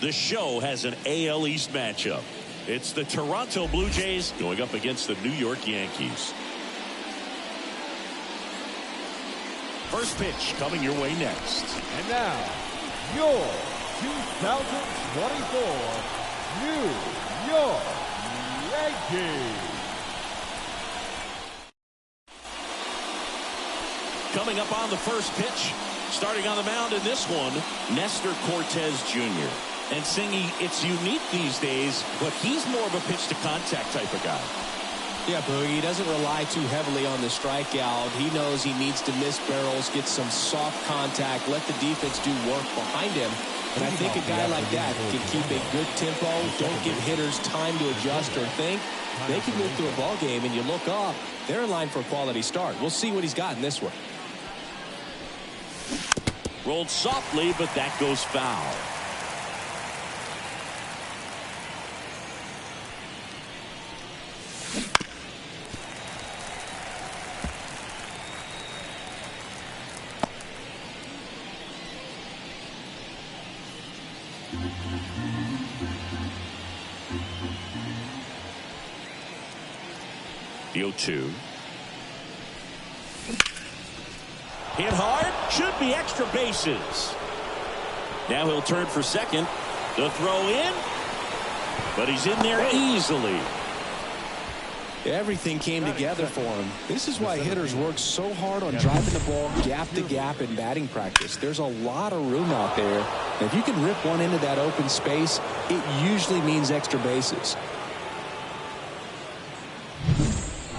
The show has an AL East matchup. It's the Toronto Blue Jays going up against the New York Yankees. First pitch coming your way next. And now, your 2024 New York Yankees. Coming up on the first pitch, starting on the mound in this one, Nestor Cortez Jr. And Singy, it's unique these days, but he's more of a pitch-to-contact type of guy. Yeah, Boogie, he doesn't rely too heavily on the strikeout. He knows he needs to miss barrels, get some soft contact, let the defense do work behind him. And I think a guy like that can keep a good tempo, don't give hitters time to adjust or think. They can move through a ball game, and you look up, they're in line for a quality start. We'll see what he's got in this one. Rolled softly, but that goes foul. The 0-2. Hit hard, should be extra bases. Now he'll turn for second. The throw in, but he's in there easily. Everything came together for him. This is why hitters work so hard on driving the ball gap to gap in batting practice. There's a lot of room out there. And if you can rip one into that open space, it usually means extra bases.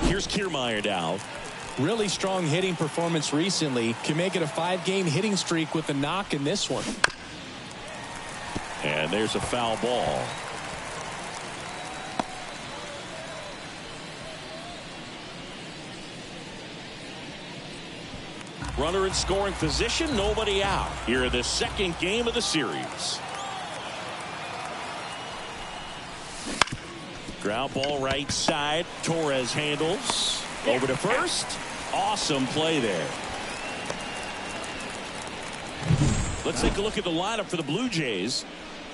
Here's Kiermaier now. Really strong hitting performance recently. Can make it a 5-game hitting streak with a knock in this one. And there's a foul ball. Runner in scoring position, nobody out. Here in the second game of the series. Ground ball right side. Torres handles. Over to first. Awesome play there. Let's take a look at the lineup for the Blue Jays.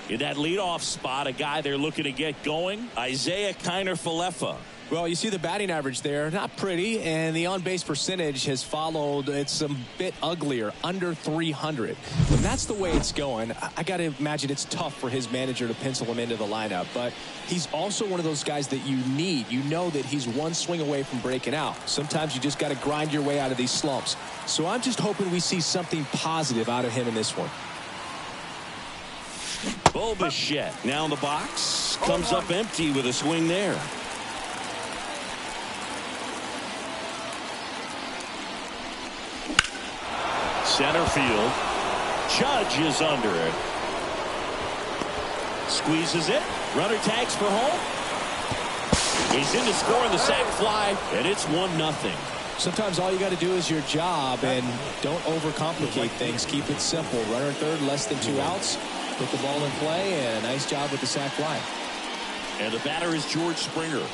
In that leadoff spot, a guy they're looking to get going, Isaiah Kiner-Falefa. Well, you see the batting average there, not pretty, and the on-base percentage has followed. It's a bit uglier, under 300. But that's the way it's going. I got to imagine it's tough for his manager to pencil him into the lineup, but he's also one of those guys that you need. You know that he's one swing away from breaking out. Sometimes you just got to grind your way out of these slumps. So I'm just hoping we see something positive out of him in this one. Bo Bichette now in the box. Comes up empty with a swing there. Center field. Judge is under it. Squeezes it. Runner tags for home. He's in to score in the sac fly, and it's 1-0. Sometimes all you got to do is your job, and don't overcomplicate things. Keep it simple. Runner third, less than 2 outs. Put the ball in play, and a nice job with the sac fly. And the batter is George Springer.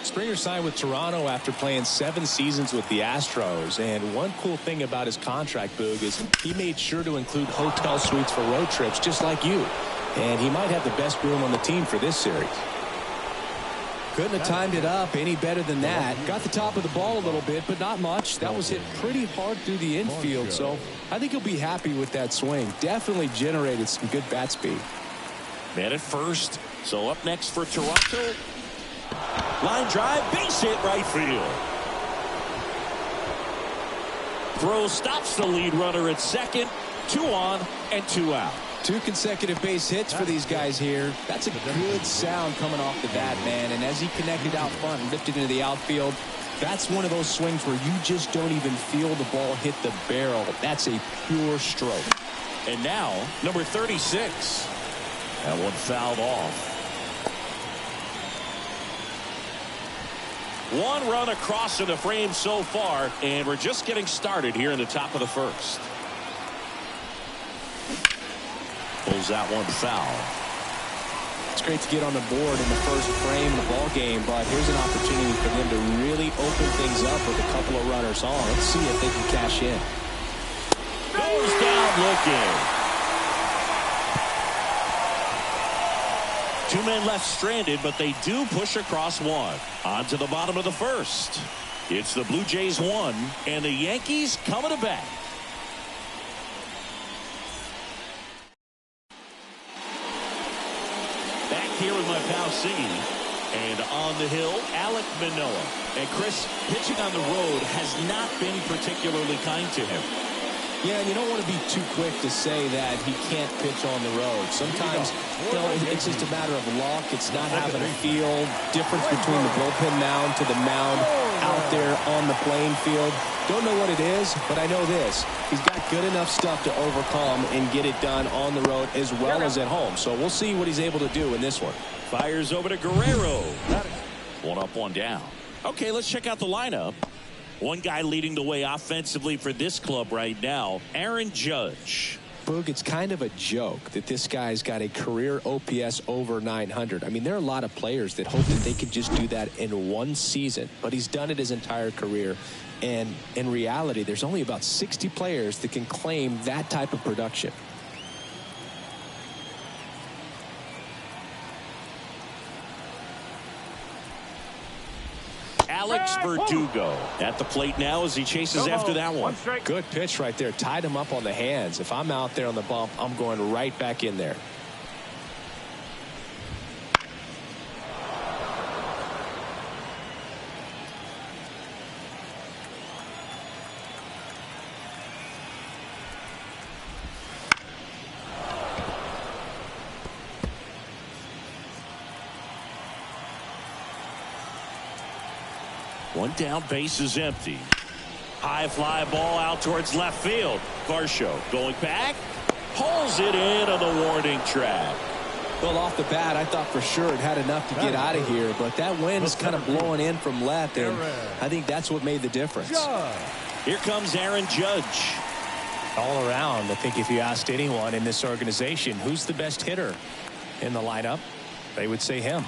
Springer signed with Toronto after playing 7 seasons with the Astros. And one cool thing about his contract, Boog, is he made sure to include hotel suites for road trips, just like you. And he might have the best room on the team for this series. Couldn't have timed it up any better than that. Got the top of the ball a little bit, but not much. That was hit pretty hard through the infield, so I think he'll be happy with that swing. Definitely generated some good bat speed. Man at first. So up next for Toronto. Line drive, base hit right field. Throw stops the lead runner at second. 2 on and 2 out. 2 consecutive base hits for these guys here. That's a good sound coming off the bat, man. And as he connected out front and lifted into the outfield, that's one of those swings where you just don't even feel the ball hit the barrel. That's a pure stroke. And now, number 36. That one fouled off. 1 run across in the frame so far, and we're just getting started here in the top of the first. Pulls that one foul. It's great to get on the board in the first frame of the ball game, but here's an opportunity for them to really open things up with a couple of runners on. Let's see if they can cash in. Goes down looking. Two men left stranded, but they do push across one. On to the bottom of the first. It's the Blue Jays 1, and the Yankees coming to bat. Back here with my pal Siggy. And on the hill, Alek Manoah. And Chris, pitching on the road has not been particularly kind to him. Yeah, and you don't want to be too quick to say that he can't pitch on the road. Sometimes, it's just a matter of luck. It's not having a feel. Difference between the bullpen mound to the mound out there on the playing field. Don't know what it is, but I know this. He's got good enough stuff to overcome and get it done on the road as well as at home. So we'll see what he's able to do in this one. Fires over to Guerrero. One up, one down. Okay, let's check out the lineup. One guy leading the way offensively for this club right now, Aaron Judge. Boog, it's kind of a joke that this guy's got a career OPS over 900. I mean, there are a lot of players that hope that they could just do that in one season, but he's done it his entire career. And in reality, there's only about 60 players that can claim that type of production. Alex Verdugo at the plate now as he chases after that one. Good pitch right there. Tied him up on the hands. If I'm out there on the bump, I'm going right back in there. One down, base is empty. High fly ball out towards left field. Varsho going back, pulls it in on the warning track. Well, off the bat, I thought for sure it had enough to get out of here, but that wind's kind of blowing in from left, and I think that's what made the difference. Here comes Aaron Judge. All around, I think if you asked anyone in this organization who's the best hitter in the lineup, they would say him.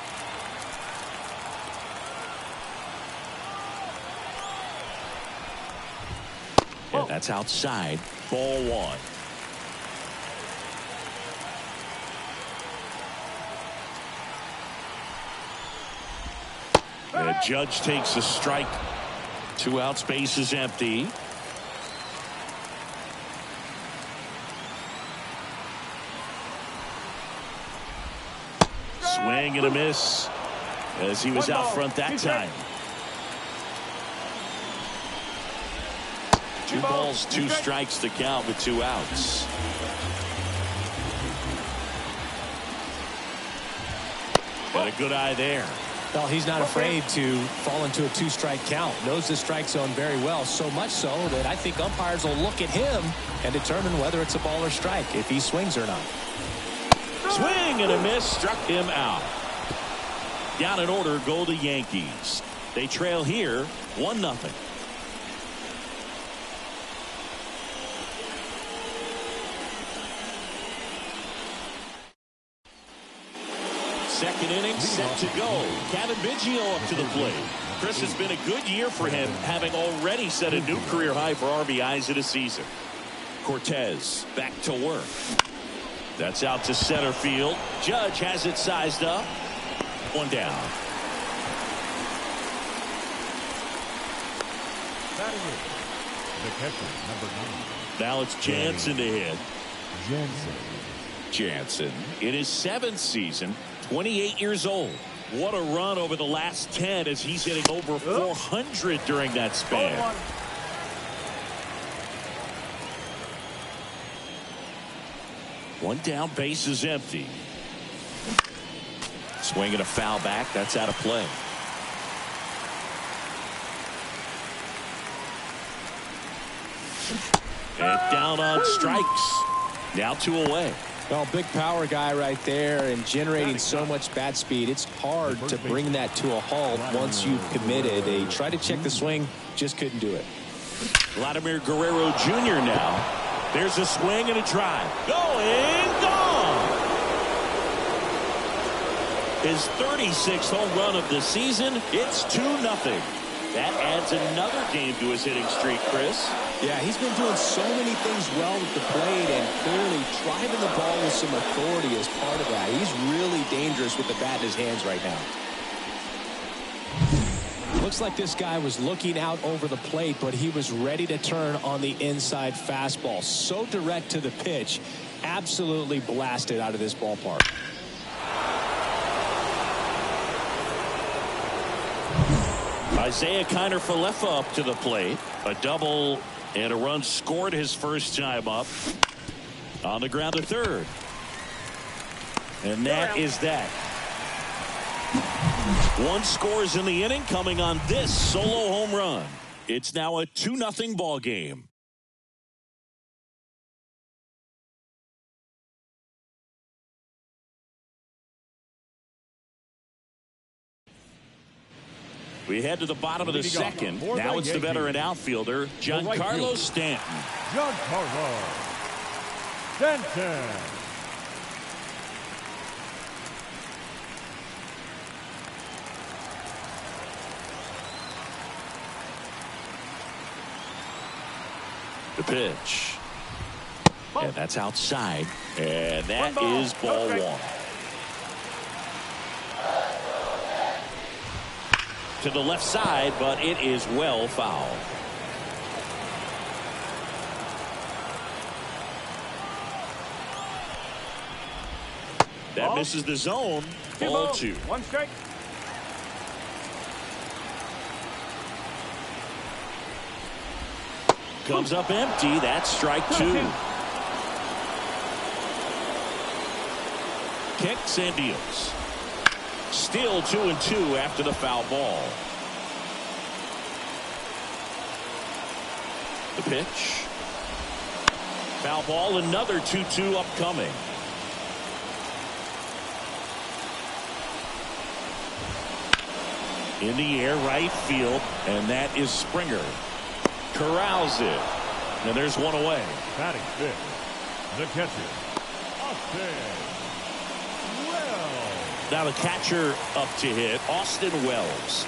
And that's outside. Ball one. And Judge takes a strike. 2 outs, base is empty. Swing and a miss as he was out front that time. 2 balls, 2 strikes to count with 2 outs. Got a good eye there. Well, he's not afraid to fall into a 2-strike count. Knows the strike zone very well, so much so that I think umpires will look at him and determine whether it's a ball or strike, if he swings or not. Swing and a miss, struck him out. Down in order go the Yankees. They trail here 1-0. Second inning set to go. Kevin Biggio up to the plate. Chris, has been a good year for him, having already set a new career high for RBIs in a season. Cortez back to work. That's out to center field. Judge has it sized up. 1 down. The catcher, number 9. Now it's Jansen to hit. Jansen. In his 7th season, 28 years old. What a run over the last 10 as he's hitting over 400 during that span. One down, base is empty. Swing and a foul back. That's out of play. And down on strikes. Now 2 away. Well, big power guy right there and generating so much bat speed. It's hard to bring that to a halt once you've committed. They tried to check the swing, just couldn't do it. Vladimir Guerrero Jr. now. There's a swing and a drive. Going, gone. His 36th home run of the season. It's 2-0. That adds another game to his hitting streak, Chris. Yeah, he's been doing so many things well with the plate and clearly driving the ball with some authority as part of that. He's really dangerous with the bat in his hands right now. Looks like this guy was looking out over the plate, but he was ready to turn on the inside fastball. So direct to the pitch. Absolutely blasted out of this ballpark. Isaiah Kiner-Falefa up to the plate. A double and a run scored his first time up. On the ground to third. And that is that. One scores in the inning coming on this solo home run. It's now a 2-0 ball game. We head to the bottom of the second. Now it's the veteran outfielder, Giancarlo Stanton. Giancarlo Stanton. The pitch. And that's outside. And that is ball one. To the left side, but it is well fouled. That misses the zone. Ball two. One strike. Comes up empty. That's strike two. Kicks and deals. Still 2-2 after the foul ball. The pitch. Foul ball, another 2-2 upcoming. In the air, right field, and that is Springer. Corrals it. And there's one away. Batting fifth, the catcher, Austin Wells. Now the catcher up to hit, Austin Wells.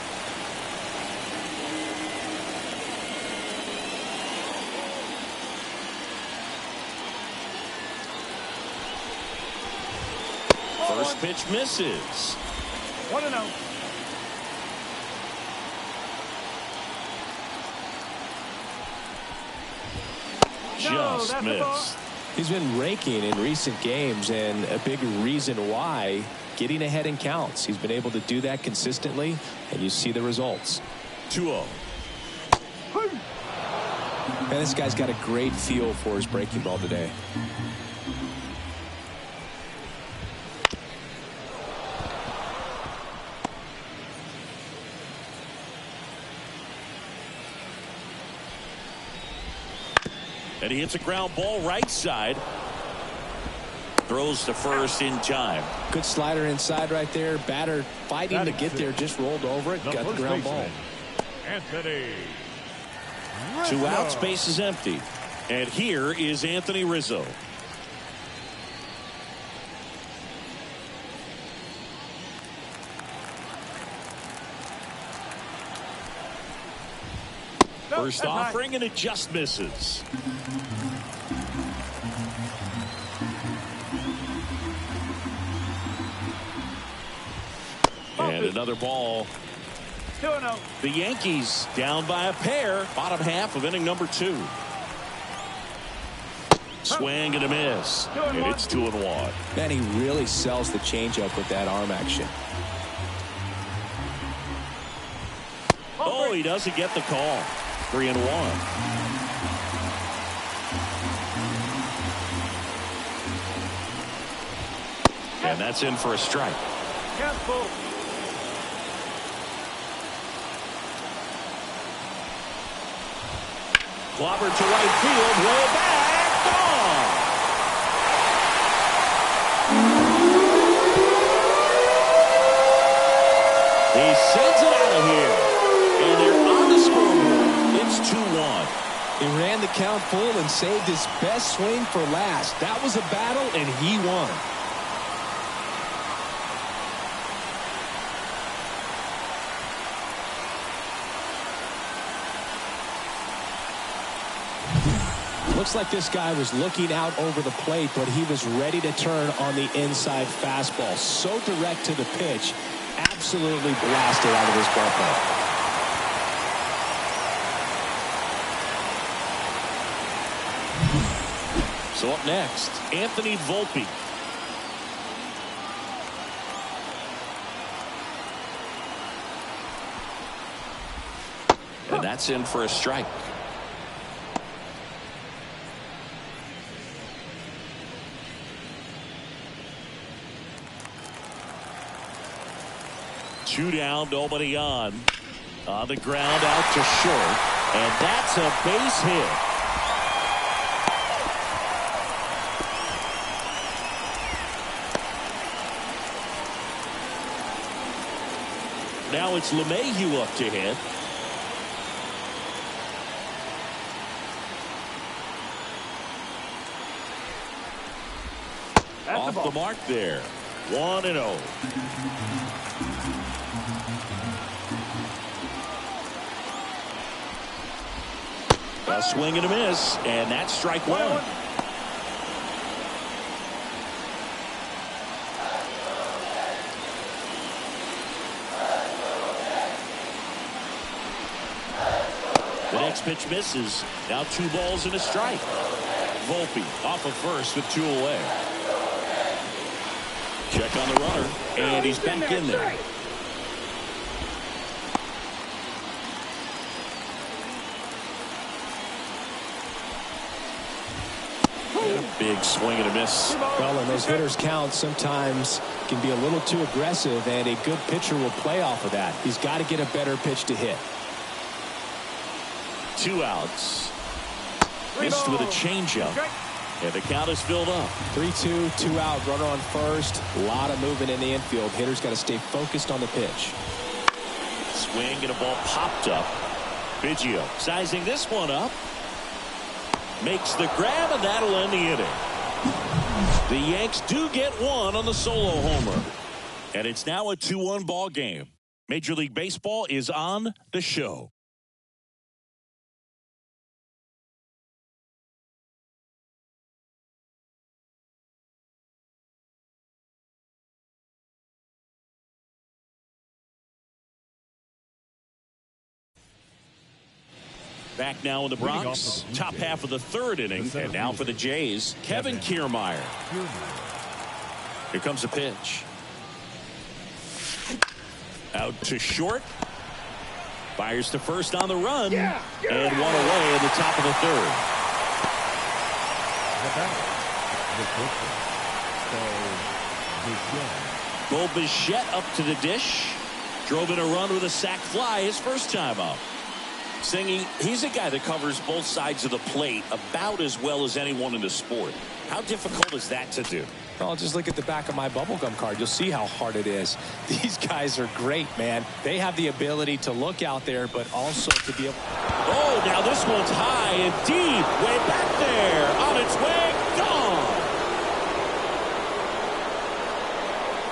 First pitch misses. 1-0. Just missed. He's been raking in recent games, and a big reason why, getting ahead in counts. He's been able to do that consistently, and you see the results. 2-0. And this guy's got a great feel for his breaking ball today. And he hits a ground ball right side. Throws to first in time. Good slider inside right there. Batter fighting to get there. Just rolled over it. Got the ground ball. Anthony Rizzo. 2 outs, base is empty. And here is Anthony Rizzo. First offering, and it just misses. And another ball. 2-0. The Yankees down by a pair. Bottom half of inning number 2. Swing and a miss. And it's 2-1. Man, he really sells the changeup with that arm action. Oh, he doesn't get the call. 3-1. And that's in for a strike. Cancel. Clobbered to right field, way back, gone. He sends it out of here, and they're on the scoreboard. It's 2-1. He ran the count full and saved his best swing for last. That was a battle, and he won. Looks like this guy was looking out over the plate, but he was ready to turn on the inside fastball. So direct to the pitch, absolutely blasted out of this ballpark. So up next, Anthony Volpe. And that's in for a strike. Two down, nobody on. On the ground, out to short. And that's a base hit. Now it's LeMahieu up to hit. Off the mark there. 1-0. A swing and a miss, and that's strike one. The next pitch misses. Now 2 balls and a strike. Volpe off of first with 2 away. Check on the runner, and he's back in there. And a big swing and a miss. Well, when those hitters count, sometimes can be a little too aggressive, and a good pitcher will play off of that. He's got to get a better pitch to hit. 2 outs. Missed with a changeup. And the count is filled up. 3-2, 2 out, runner on first. A lot of movement in the infield. Hitters got to stay focused on the pitch. Swing and a ball popped up. Biggio sizing this one up. Makes the grab, and that'll end the inning. The Yanks do get one on the solo homer. And it's now a 2-1 ball game. Major League Baseball is on the show. Back now in the Bronx, top half of the 3rd inning, and now for the Jays, Kevin Kiermaier. Here comes a pitch. Out to short. Fires to first on the run, and 1 away in the top of the 3rd. Bo Bichette up to the dish. Drove in a run with a sac fly his first time up. Singy, he's a guy that covers both sides of the plate about as well as anyone in the sport. How difficult is that to do? Well, just look at the back of my bubblegum card. You'll see how hard it is. These guys are great, man. They have the ability to look out there, but also to be able... Oh, now this one's high and deep. Way back there. On its way. Gone.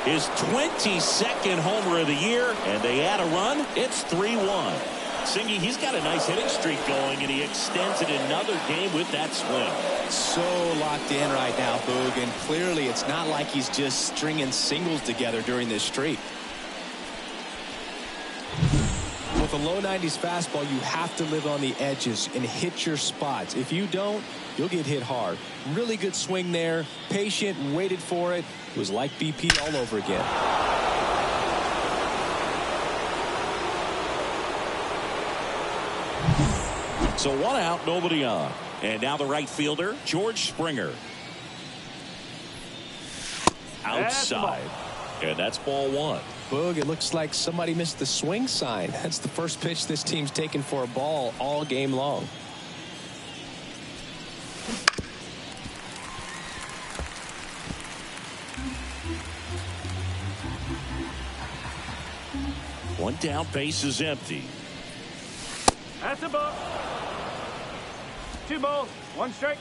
His 22nd homer of the year, and they add a run. It's 3-1. Singy, he's got a nice hitting streak going, and he extends it another game with that swing. So locked in right now, Boog, and clearly it's not like he's just stringing singles together during this streak. With a low 90s fastball, you have to live on the edges and hit your spots. If you don't, you'll get hit hard. Really good swing there. Patient, waited for it. It was like BP all over again. So 1 out, nobody on. And now the right fielder, George Springer. Outside. And that's ball 1. Boog, it looks like somebody missed the swing sign. That's the first pitch this team's taken for a ball all game long. One down, base is empty. That's a ball. 2 balls, 1 strike.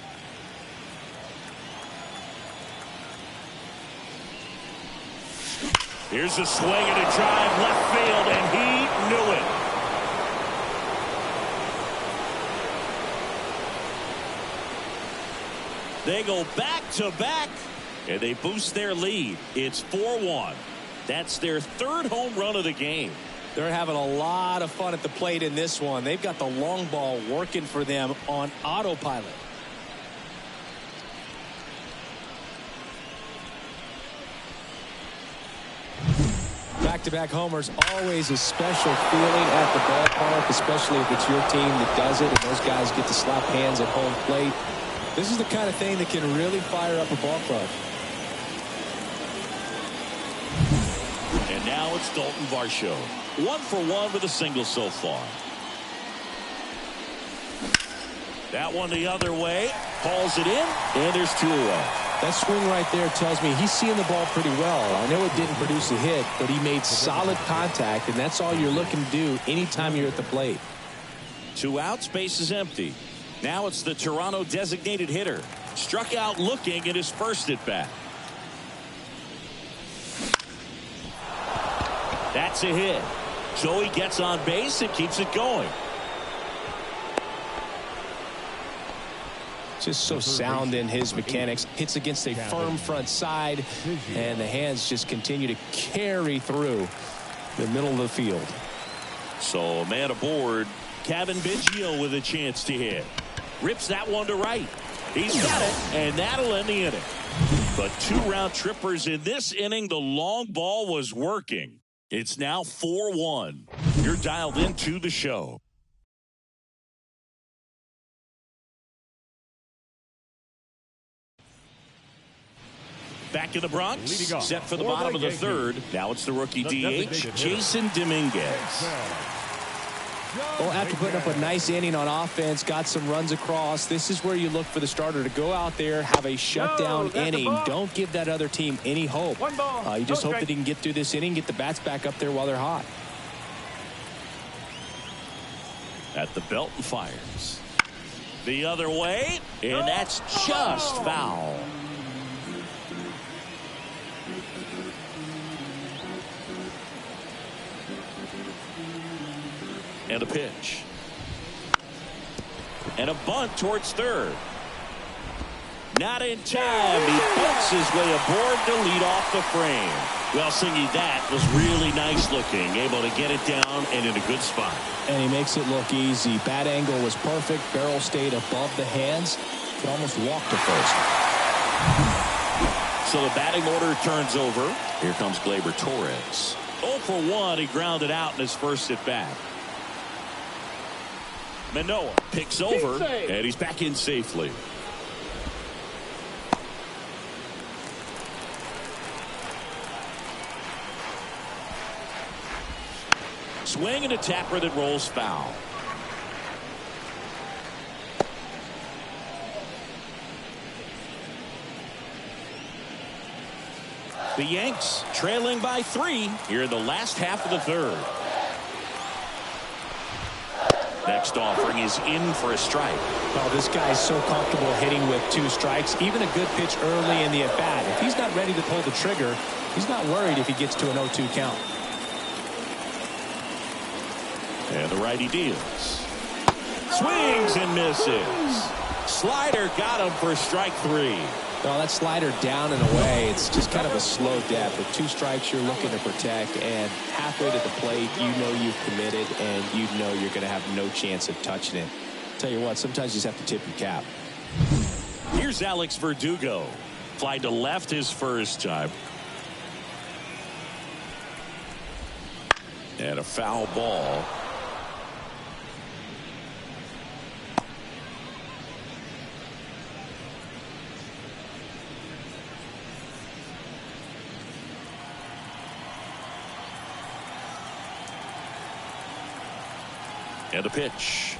Here's a swing and a drive left field, and he knew it. They go back-to-back, and they boost their lead. It's 4-1. That's their third home run of the game. They're having a lot of fun at the plate in this one. They've got the long ball working for them on autopilot. Back-to-back homers, always a special feeling at the ballpark, especially if it's your team that does it and those guys get to slap hands at home plate. This is the kind of thing that can really fire up a ball club. And now it's Dalton Varsho. 1 for 1 with a single so far. That one the other way. Hauls it in, and there's 2 away. That swing right there tells me he's seeing the ball pretty well. I know it didn't produce a hit, but he made solid contact, and that's all you're looking to do anytime you're at the plate. 2 outs, base is empty. Now it's the Toronto designated hitter. Struck out looking at his first at bat. That's a hit. Joey gets on base and keeps it going. Just so sound in his mechanics. Hits against a firm front side, and the hands just continue to carry through the middle of the field. So a man aboard. Kevin Biggio with a chance to hit. Rips that one to right. He's got it, and that'll end the inning. But 2 round trippers in this inning. The long ball was working. It's now 4-1. You're dialed into the show. Back in the Bronx, set for the bottom of the third. Now it's the rookie DH, Jason Dominguez. Well, after putting up a nice inning on offense, got some runs across, this is where you look for the starter to go out there, have a shutdown inning. Don't give that other team any hope. You just hope that he can get through this inning, get the bats back up there while they're hot. At the belt and fires. The other way, and that's just foul. And a pitch. And a bunt towards third. Not in time. He bunts his way aboard to lead off the frame. Well, Singy, that was really nice looking. Able to get it down and in a good spot. And he makes it look easy. Bat angle was perfect. Barrel stayed above the hands. Could almost walk to first. So the batting order turns over. Here comes Gleyber Torres. 0 for 1. He grounded out in his first at bat. Manoah picks over, and he's back in safely. Swing and a tapper that rolls foul. The Yanks trailing by 3 here in the last half of the third. Next offering is in for a strike. Oh, this guy's so comfortable hitting with 2 strikes. Even a good pitch early in the at-bat. If he's not ready to pull the trigger, he's not worried if he gets to an 0-2 count. And the righty deals. Swings and misses. Slider got him for strike 3. Well, that slider down and away, it's just kind of a slow death. With 2 strikes, you're looking to protect, and halfway to the plate, you know you've committed, and you know you're going to have no chance of touching it. Tell you what, sometimes you just have to tip your cap. Here's Alex Verdugo. Fly to left his first time. And a foul ball. And a pitch.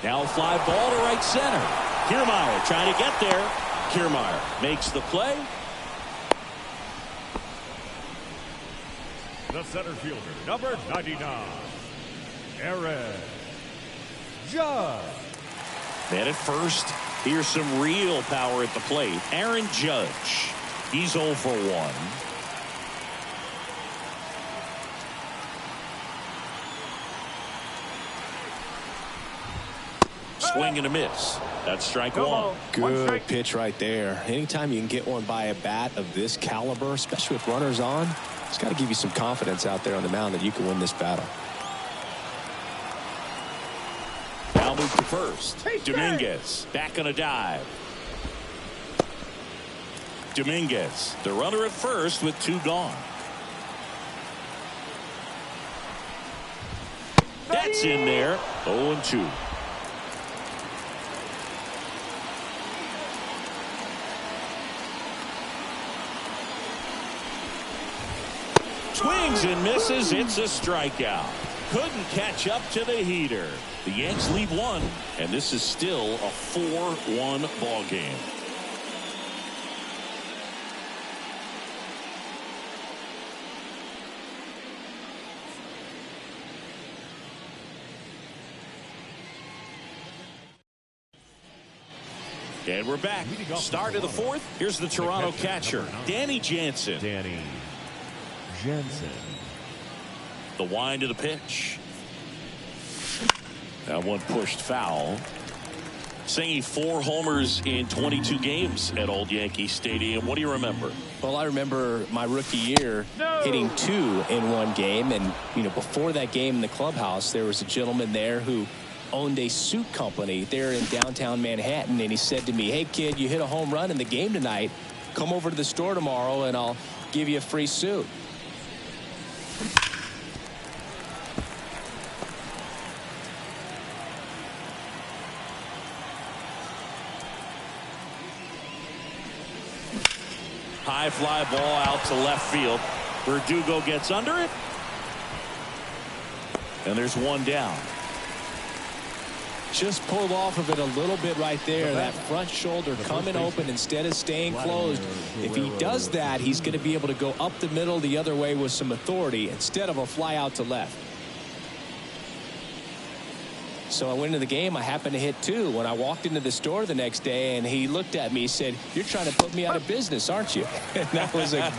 Now a fly ball to right center. Kiermaier trying to get there. Kiermaier makes the play. The center fielder, number 99, Aaron Judge. Man at first. Here's some real power at the plate. Aaron Judge. He's 0 for 1. Swing and a miss. That's strike one. Good pitch right there. Anytime you can get one by a bat of this caliber, especially with runners on, it's got to give you some confidence out there on the mound that you can win this battle. Now move to first. Dominguez back on a dive. Dominguez, the runner at first with two gone. That's in there. 0-2. Swings and misses. It's a strikeout. Couldn't catch up to the heater. The Yanks lead one, and this is still a 4-1 ball game. And we're back. Start of the fourth. Here's the Toronto catcher, Danny Jansen. The wind to the pitch. That one pushed foul. Singing 4 homers in 22 games at Old Yankee Stadium. What do you remember? Well, I remember my rookie year hitting 2 in one game. And, before that game in the clubhouse, there was a gentleman there who owned a suit company there in downtown Manhattan. And he said to me, "Hey, kid, you hit a home run in the game tonight. Come over to the store tomorrow and I'll give you a free suit." High fly ball out to left field. Verdugo gets under it. And there's one down. Just pulled off of it a little bit right there. That front shoulder coming open instead of staying closed. If he does that, he's going to be able to go up the middle the other way with some authority instead of a fly out to left. So I went into the game. I happened to hit 2 when I walked into the store the next day, and he looked at me and said, "You're trying to put me out of business, aren't you?" And that was a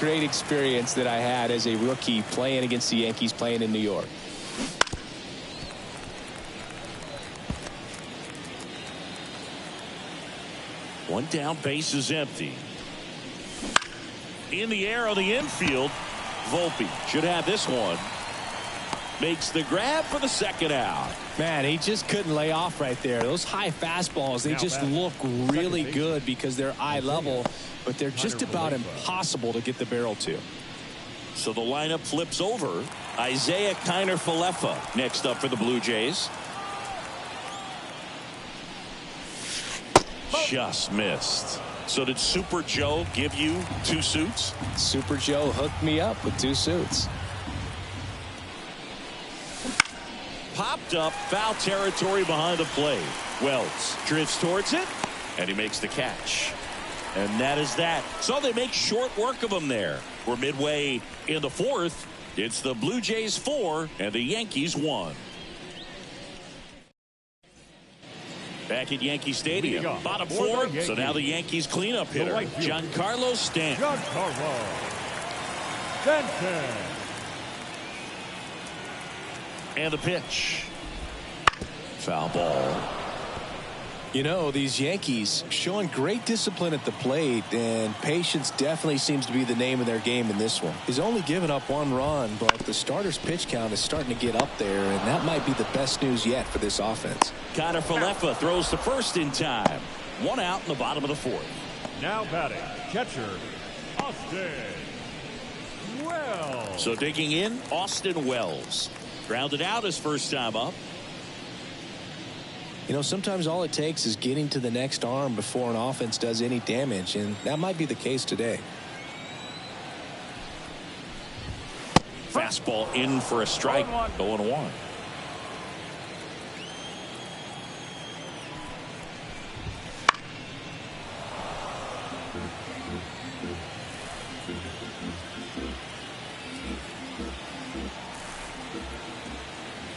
great experience that I had as a rookie playing against the Yankees, playing in New York. One down, base is empty. In the air on the infield, Volpe should have this one. Makes the grab for the second out. Man, he just couldn't lay off right there. Those high fastballs, they just look really good because they're eye level, but they're just about impossible to get the barrel to. So the lineup flips over. Isaiah Kiner-Falefa next up for the Blue Jays. Just missed. So did Super Joe give you 2 suits? Super Joe hooked me up with 2 suits. Popped up, foul territory behind the plate. Wells drifts towards it, and he makes the catch. And that is that. So they make short work of him there. We're midway in the fourth. It's the Blue Jays 4 and the Yankees 1. Back at Yankee Stadium, bottom 4. So now the Yankees cleanup hitter, Giancarlo Stanton. And the pitch. Foul ball. These Yankees showing great discipline at the plate, and patience definitely seems to be the name of their game in this one. He's only given up 1 run, but the starter's pitch count is starting to get up there, and that might be the best news yet for this offense. Kiner-Falefa throws to first in time. 1 out in the bottom of the 4th. Now batting, catcher, Austin Wells. So digging in, Austin Wells. Grounded out his first time up. Sometimes all it takes is getting to the next arm before an offense does any damage, and that might be the case today. Fastball in for a strike. 0-1.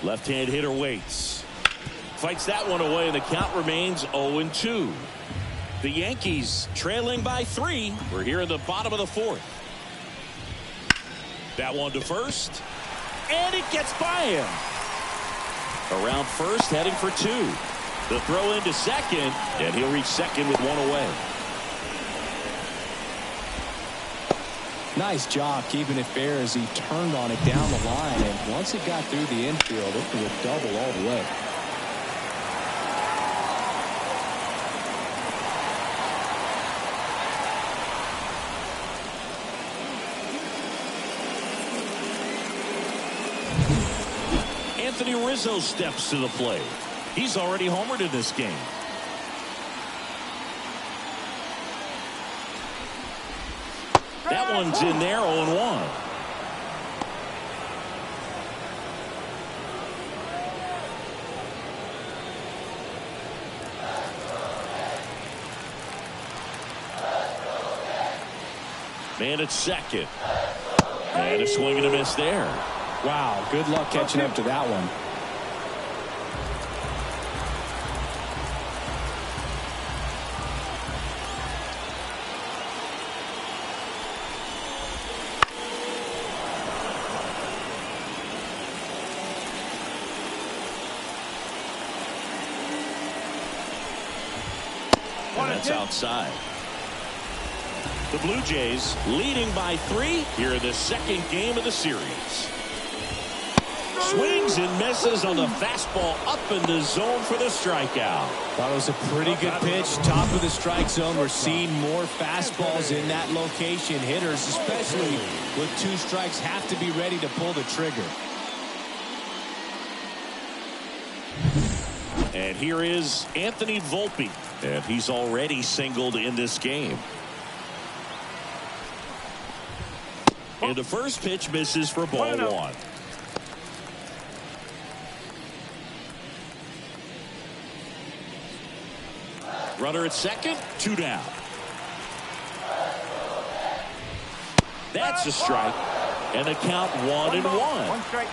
Left-hand hitter waits. Fights that one away, and the count remains 0-2. The Yankees trailing by 3. We're here in the bottom of the 4th. That one to first, and it gets by him. Around first, heading for 2. The throw into second, and he'll reach second with one away. Nice job keeping it fair as he turned on it down the line, and once it got through the infield, it was a double all the way. Anthony Rizzo steps to the plate. He's already homered in this game. That one's in there, 0-1. Man at second. And a swing and a miss there. Wow, good luck catching up to that one. And that's outside. The Blue Jays leading by 3 here in the second game of the series. Swings and misses on the fastball up in the zone for the strikeout. That was a pretty good pitch. Top of the strike zone. We're seeing more fastballs in that location. Hitters, especially with 2 strikes, have to be ready to pull the trigger. And here is Anthony Volpe. And he's already singled in this game. And the first pitch misses for ball 1. Runner at second, 2 down. That's a strike. And the count 1-1. 1 strike.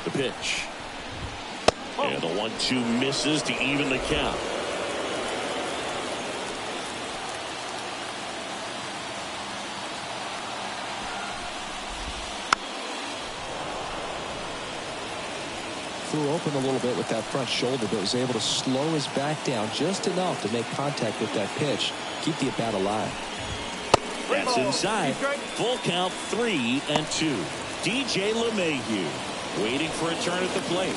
The pitch. And the 1-2 misses to even the count. Flew open a little bit with that front shoulder, but was able to slow his back down just enough to make contact with that pitch. Keep the at-bat alive. That's inside. Full count 3-2. DJ LeMahieu waiting for a turn at the plate.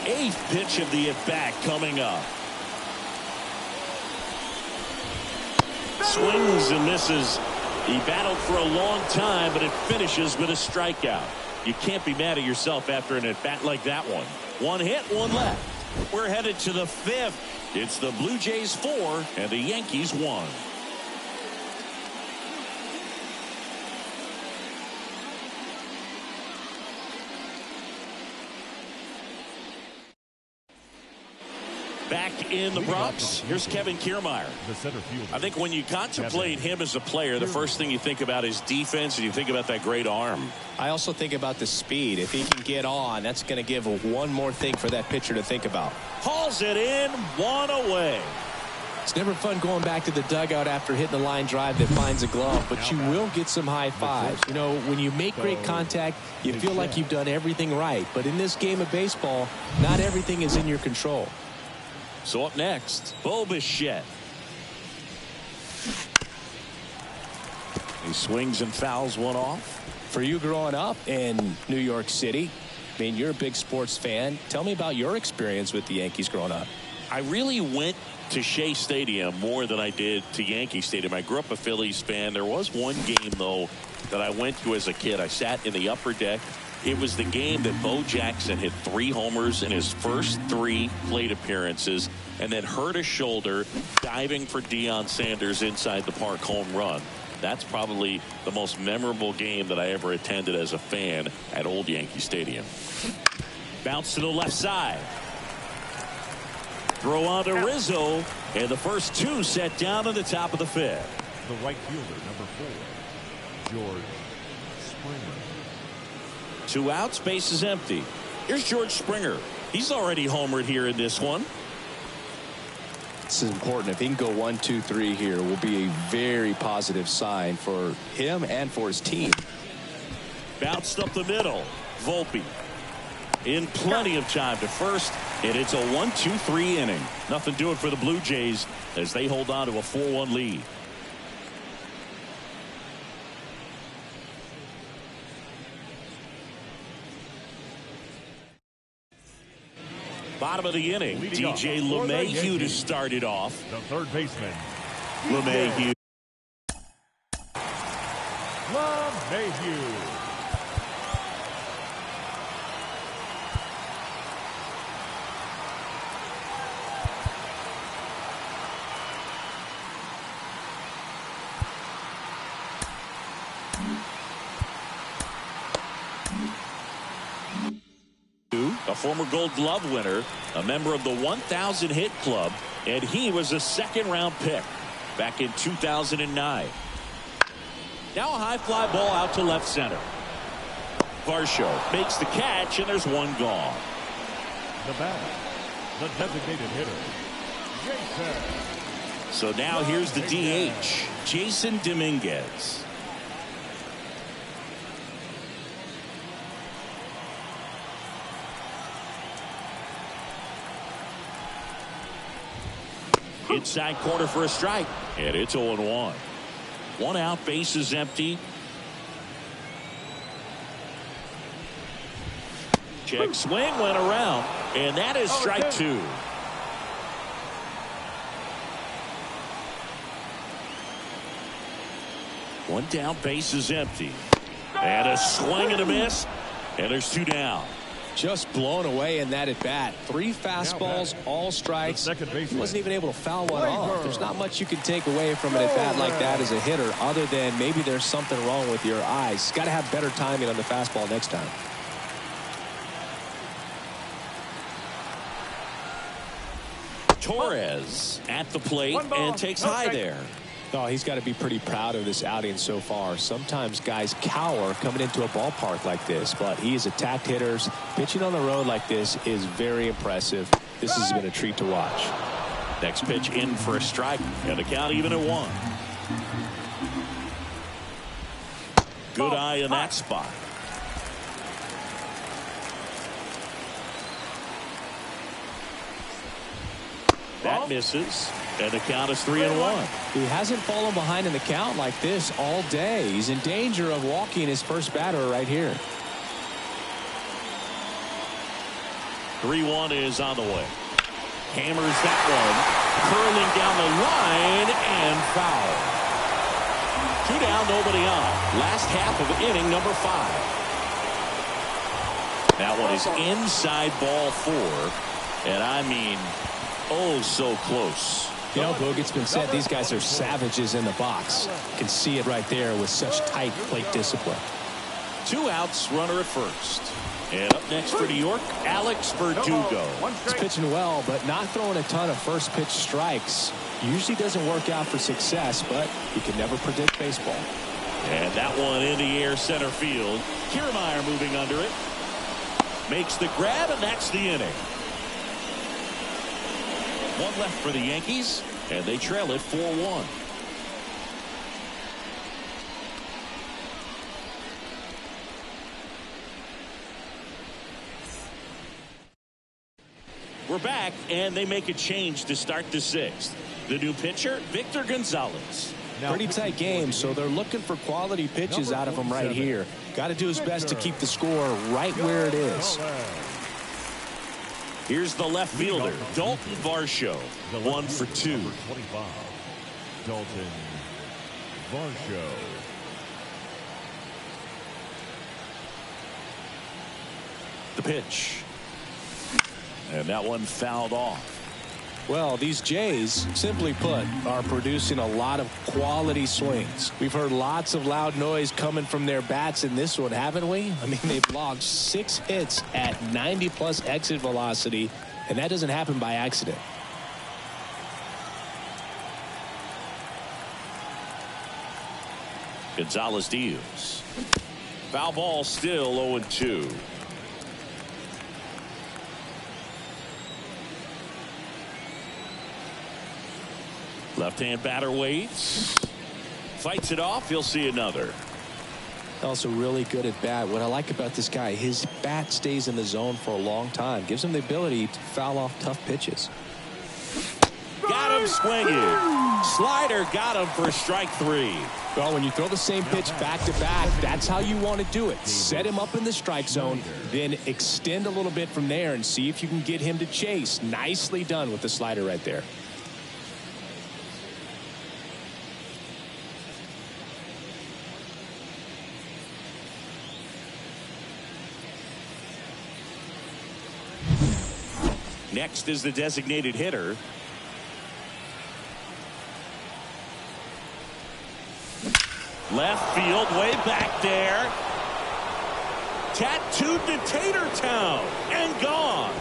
Eighth pitch of the at-bat coming up. Swings and misses. He battled for a long time, but it finishes with a strikeout. You can't be mad at yourself after an at-bat like that one. 1 hit, 1 left. We're headed to the 5th. It's the Blue Jays 4 and the Yankees 1. Back in the Bronx, here's Kevin Kiermaier. The center fielder. I think when you contemplate him as a player, the first thing you think about is defense, and you think about that great arm. I also think about the speed. If he can get on, that's going to give one more thing for that pitcher to think about. Hauls it in, 1 away. It's never fun going back to the dugout after hitting a line drive that finds a glove, but you will get some high fives. You know, when you make great contact, you feel like you've done everything right. But in this game of baseball, not everything is in your control. So up next, Bo Bichette. He swings and fouls one off. For you growing up in New York City, I mean, you're a big sports fan. Tell me about your experience with the Yankees growing up. I really went to Shea Stadium more than I did to Yankee Stadium. I grew up a Phillies fan. There was one game, though, that I went to as a kid. I sat in the upper deck. It was the game that Bo Jackson hit 3 homers in his first 3 plate appearances and then hurt his shoulder diving for Deion Sanders inside the park home run. That's probably the most memorable game that I ever attended as a fan at Old Yankee Stadium. Bounce to the left side. Throw on to Rizzo, and the first 2 set down in the top of the 5th. The right fielder, number 4. George Springer. 2 outs, base is empty. Here's George Springer. He's already homered here in this one. This is important. If he can go 1, 2, 3 here, will be a very positive sign for him and for his team. Bounced up the middle. Volpe in plenty of time to first, and it's a 1-2-3 inning. Nothing doing for the Blue Jays as they hold on to a 4-1 lead. Bottom of the inning, DJ LeMahieu to start it off. The third baseman, LeMahieu. LeMahieu. A former Gold Glove winner, a member of the 1,000 hit club, and he was a second-round pick back in 2009. Now a high fly ball out to left center. Varsho makes the catch, and there's one gone. The batter, the designated hitter, Jason. So now here's the DH, Jason Dominguez. Inside corner for a strike, and it's 0-1. 1 out, base is empty. Check swing, went around, and that is strike 2. One down, base is empty. And a swing and a miss, and there's 2 down. Just blown away in that at bat. 3 fastballs, all strikes. He wasn't even able to foul one off. There's not much you can take away from an at bat like that as a hitter, other than maybe there's something wrong with your eyes. Got to have better timing on the fastball next time. Torres at the plate and takes high there. Oh, he's got to be pretty proud of this outing so far. Sometimes guys cower coming into a ballpark like this, but he has attacked hitters. Pitching on the road like this is very impressive. This has been a treat to watch. Next pitch in for a strike, and the count even at 1. Good eye in that spot. That misses, and the count is 3-1. He hasn't fallen behind in the count like this all day. He's in danger of walking his first batter right here. 3-1 is on the way. Hammers that one, curling down the line, and foul. 2 down, nobody on. Last half of inning number 5. That one is inside ball 4, and I mean, oh, so close. You know, Boog, it's been said these guys are savages in the box. You can see it right there with such tight plate discipline. 2 outs, runner at first. And up next for New York, Alex Verdugo. He's pitching well, but not throwing a ton of first pitch strikes. Usually doesn't work out for success, but you can never predict baseball. And that one in the air center field. Kiermaier moving under it. Makes the grab, and that's the inning. 1 left for the Yankees, and they trail it 4-1. We're back, and they make a change to start the 6th. The new pitcher, Victor Gonzalez. Pretty tight game, so they're looking for quality pitches out of him right here. Got to do his best to keep the score right where it is. Here's the left fielder, Dalton Varsho, 1 for 2. Number 25, Dalton Varsho. The pitch. And that one fouled off. Well, these Jays, simply put, are producing a lot of quality swings. We've heard lots of loud noise coming from their bats in this one, haven't we? I mean, they've logged 6 hits at 90+ exit velocity, and that doesn't happen by accident. Gonzalez deals. Foul ball, still 0-2. Left-hand batter waits. Fights it off. He'll see another. Also really good at bat. What I like about this guy, his bat stays in the zone for a long time. Gives him the ability to foul off tough pitches. Got him swinging. Slider got him for strike 3. Well, when you throw the same pitch back to back, that's how you want to do it. Set him up in the strike zone, then extend a little bit from there and see if you can get him to chase. Nicely done with the slider right there. Next is the designated hitter. Left field, way back there. Tattooed to Tatertown and gone.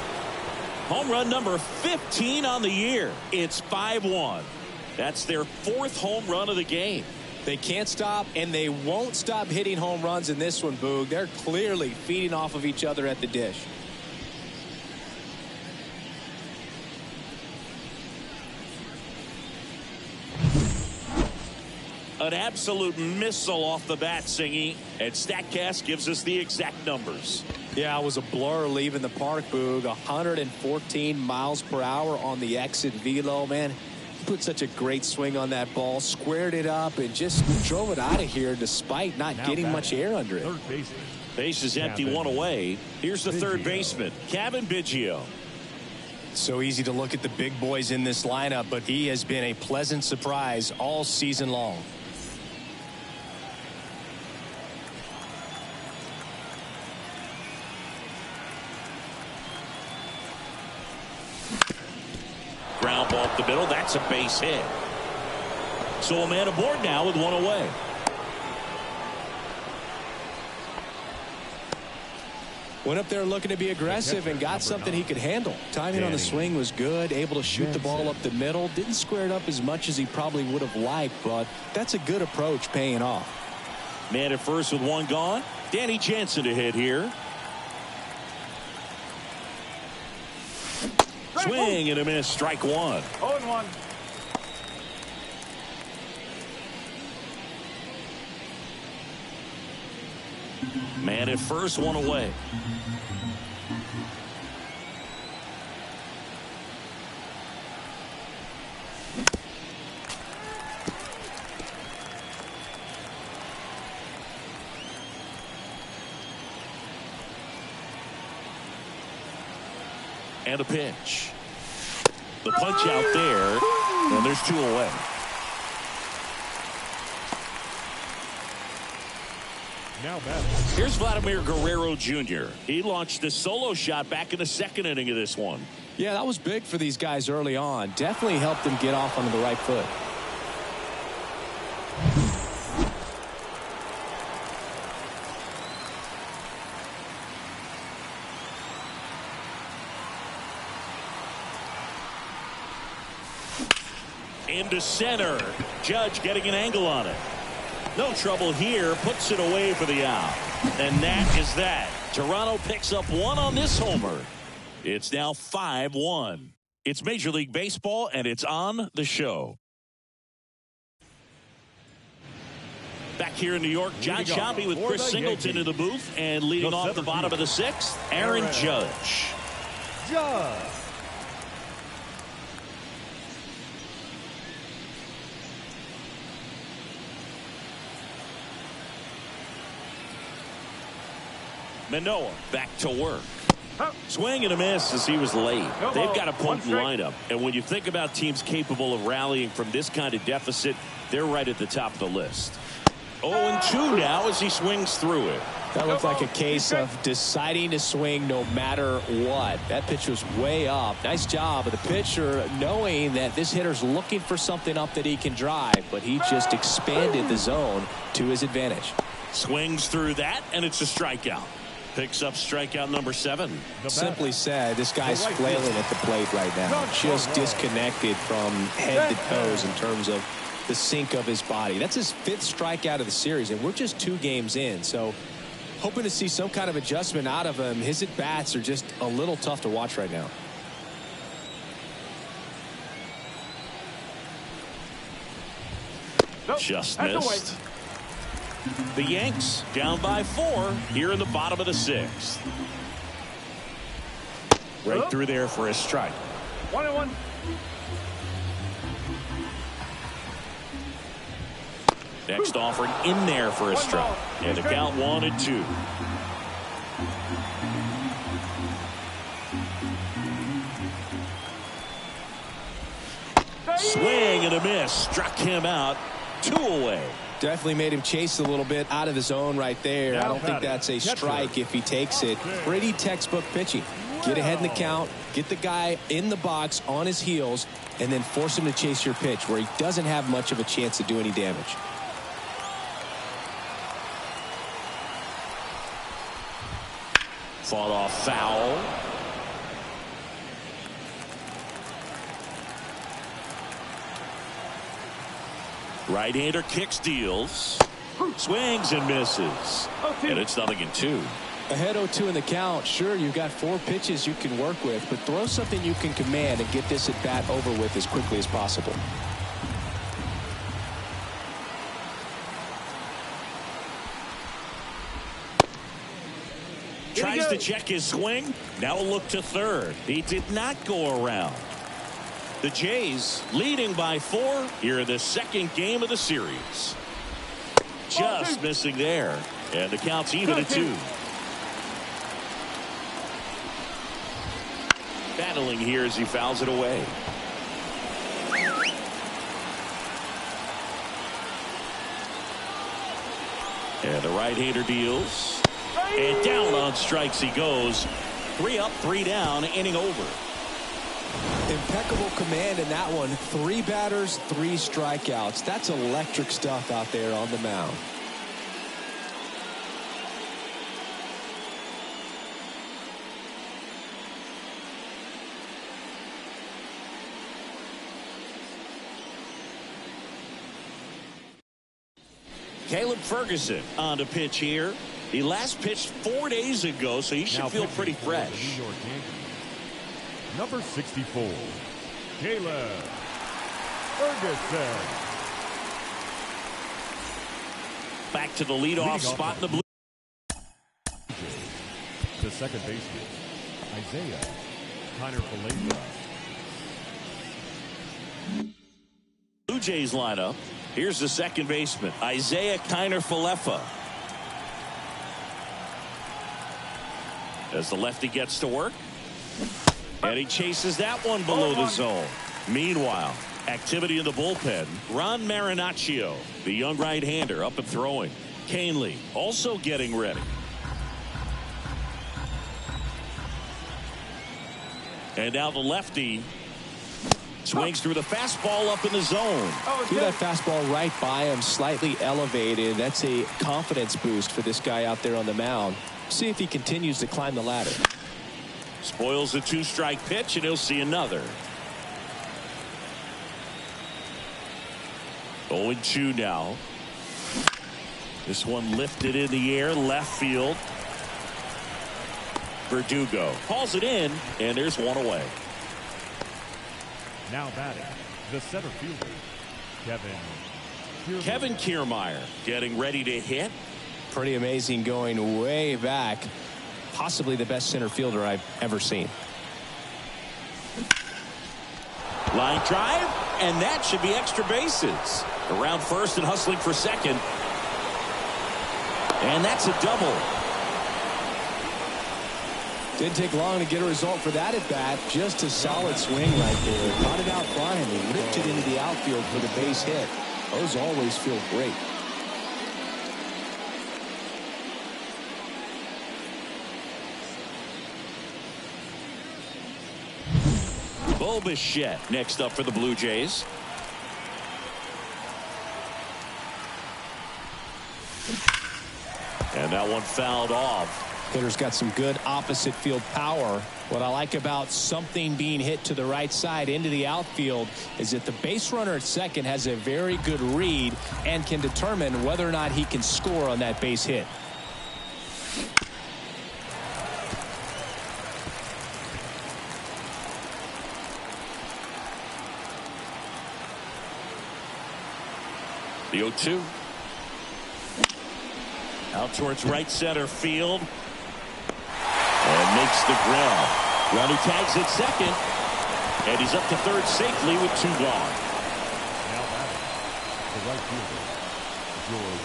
Home run number 15 on the year. It's 5-1. That's their 4th home run of the game. They can't stop, and they won't stop hitting home runs in this one, Boog. They're clearly feeding off of each other at the dish. An absolute missile off the bat, Singy, and StatCast gives us the exact numbers. Yeah, it was a blur leaving the park, Boog. 114 miles per hour on the exit velo. Man, he put such a great swing on that ball, squared it up, and just drove it out of here despite not getting much air under it. Base is empty, one away. Here's the third baseman, Cavan Biggio. So easy to look at the big boys in this lineup, but he has been a pleasant surprise all season long. Ground ball up the middle. That's a base hit. So a man aboard now with one away. Went up there looking to be aggressive and got something he could handle. Timing on the swing was good. Able to shoot the ball up the middle. Didn't square it up as much as he probably would have liked, but that's a good approach paying off. Man at first with one gone. Danny Jansen to hit here. Swing and a miss. Strike 1. 0-1. Man at first, one away. And a pitch. The punch out there, and there's 2 away. Now batting. Here's Vladimir Guerrero Jr. He launched a solo shot back in the 2nd inning of this one. Yeah, that was big for these guys early on. Definitely helped them get off onto the right foot. Into center. Judge getting an angle on it. No trouble here. Puts it away for the out. And that is that. Toronto picks up 1 on this homer. It's now 5-1. It's Major League Baseball, and it's on the show. Back here in New York, John Sciambi with Chris Singleton in the booth. And leading off the bottom of the 6th, Aaron Judge. Manoah back to work. Swing and a miss as he was late. They've got a potent lineup. And when you think about teams capable of rallying from this kind of deficit, they're right at the top of the list. 0-2 now as he swings through it. That looked like a case of deciding to swing no matter what. That pitch was way up. Nice job of the pitcher knowing that this hitter's looking for something up that he can drive, but he just expanded the zone to his advantage. Swings through that, and it's a strikeout. Picks up strikeout number 7. Simply said, this guy's flailing at the plate right now. Just disconnected from head to toes in terms of the sink of his body. That's his 5th strikeout of the series, and we're just 2 games in. So hoping to see some kind of adjustment out of him. His at-bats are just a little tough to watch right now. Just missed. The Yanks down by 4 here in the bottom of the 6th. Right through there for a strike. 1-1. Next offering in there for a strike. And the count 1-2. Swing and a miss. Struck him out. 2 away. Definitely made him chase a little bit out of his zone right there. I don't think that's a strike if he takes it. Pretty textbook pitching. Get ahead in the count, get the guy in the box on his heels, and then force him to chase your pitch where he doesn't have much of a chance to do any damage. Fought off foul. Right-hander kicks, deals, swings and misses, and it's 0-2. Ahead 0-2 in the count. Sure, you've got 4 pitches you can work with, but throw something you can command and get this at bat over with as quickly as possible. Tries to check his swing. Now a look to third. He did not go around. The Jays leading by 4 here in the 2nd game of the series. Just missing there. And the count's even at 2. Battling here as he fouls it away. And the right-hander deals. And down on strikes he goes. 3 up, 3 down, inning over. Impeccable command in that one. 3 batters, 3 strikeouts. That's electric stuff out there on the mound. Caleb Ferguson on to pitch here. He last pitched 4 days ago, so he should feel pretty fresh. New York Yankees. Number 64, Caleb Ferguson. Back to the leadoff spot in the blue. The second baseman, Isaiah Kiner-Falefa. Blue Jays lineup. Here's the second baseman, Isaiah Kiner-Falefa. As the lefty gets to work. And he chases that one below the zone. Meanwhile, activity in the bullpen. Ron Marinaccio, the young right-hander, up and throwing. Canely also getting ready. And now the lefty swings through the fastball up in the zone. See that fastball right by him, slightly elevated. That's a confidence boost for this guy out there on the mound. See if he continues to climb the ladder. Spoils the 2-strike pitch, and he'll see another. 0-2 now. This one lifted in the air, left field. Verdugo calls it in, and there's one away. Now batting, the center fielder, Kevin Kiermaier getting ready to hit. Pretty amazing, going way back. Possibly the best center fielder I've ever seen. Line drive, and that should be extra bases. Around first and hustling for second. And that's a double. Didn't take long to get a result for that at bat. Just a solid swing right there. Caught it out flying and ripped it into the outfield for the base hit. Those always feel great. Bo Bichette next up for the Blue Jays. And that one fouled off. Hitter's got some good opposite field power. What I like about something being hit to the right side into the outfield is that the base runner at second has a very good read and can determine whether or not he can score on that base hit. The 0-2. Out towards right center field. And makes the grab. Runner tags at second. And he's up to third safely with 2 gone. Now batting, the right fielder, George.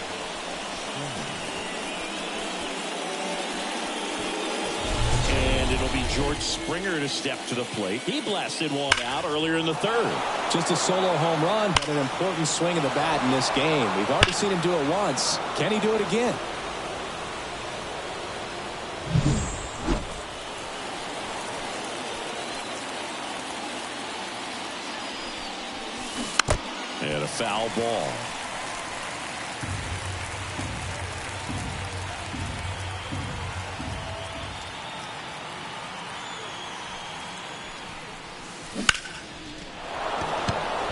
And it'll be George Springer to step to the plate. He blasted one out earlier in the third. Just a solo home run, but an important swing of the bat in this game. We've already seen him do it once. Can he do it again? And a foul ball.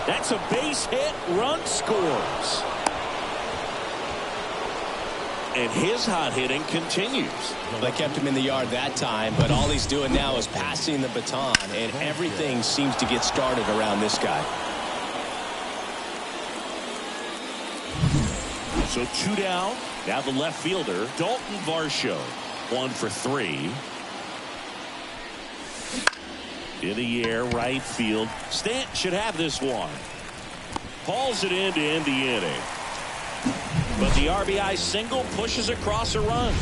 That's a base hit. Run scores. And his hot hitting continues. They kept him in the yard that time, but all he's doing now is passing the baton, and everything seems to get started around this guy. So 2 down. Now the left fielder, Dalton Varsho. 1 for 3. In the air, right field. Stanton should have this one. Hauls it in to end the inning. But the RBI single pushes across a run.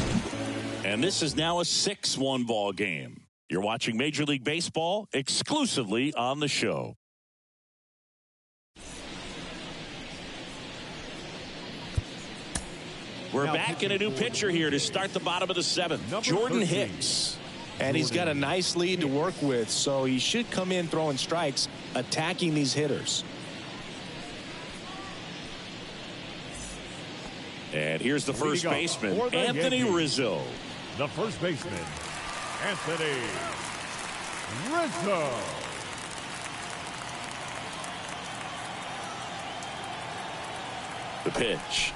And this is now a 6-1 ball game. You're watching Major League Baseball exclusively on the show. We're back in a new pitcher here to start the bottom of the 7th. Jordan Hicks. And he's got a nice lead to work with, so he should come in throwing strikes, attacking these hitters. And here's the first baseman, Anthony Rizzo. The first baseman, Anthony Rizzo. The pitch.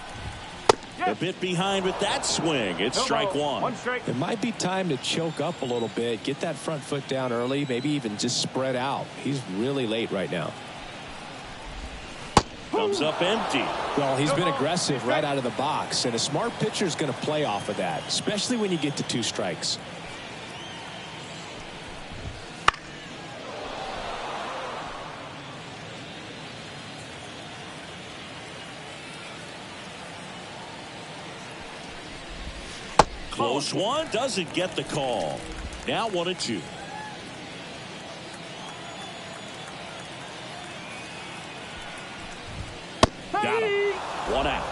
A bit behind with that swing. It's strike one. It might be time to choke up a little bit, get that front foot down early, maybe even just spread out. He's really late right now. Comes up empty. Well, he's been aggressive right out of the box, and a smart pitcher is going to play off of that, especially when you get to 2 strikes. Close one, doesn't get the call. Now 1-2. Got him. 1 out.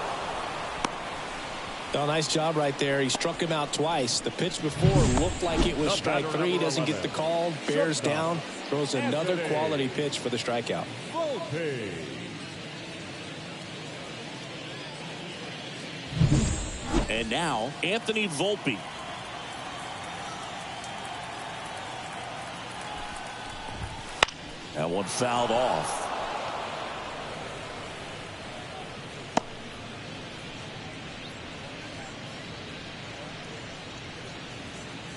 Well, nice job right there. He struck him out twice. The pitch before looked like it was strike 3. Doesn't get the call. Bears down. Throws another quality pitch for the strikeout. And now Anthony Volpe. That one fouled off.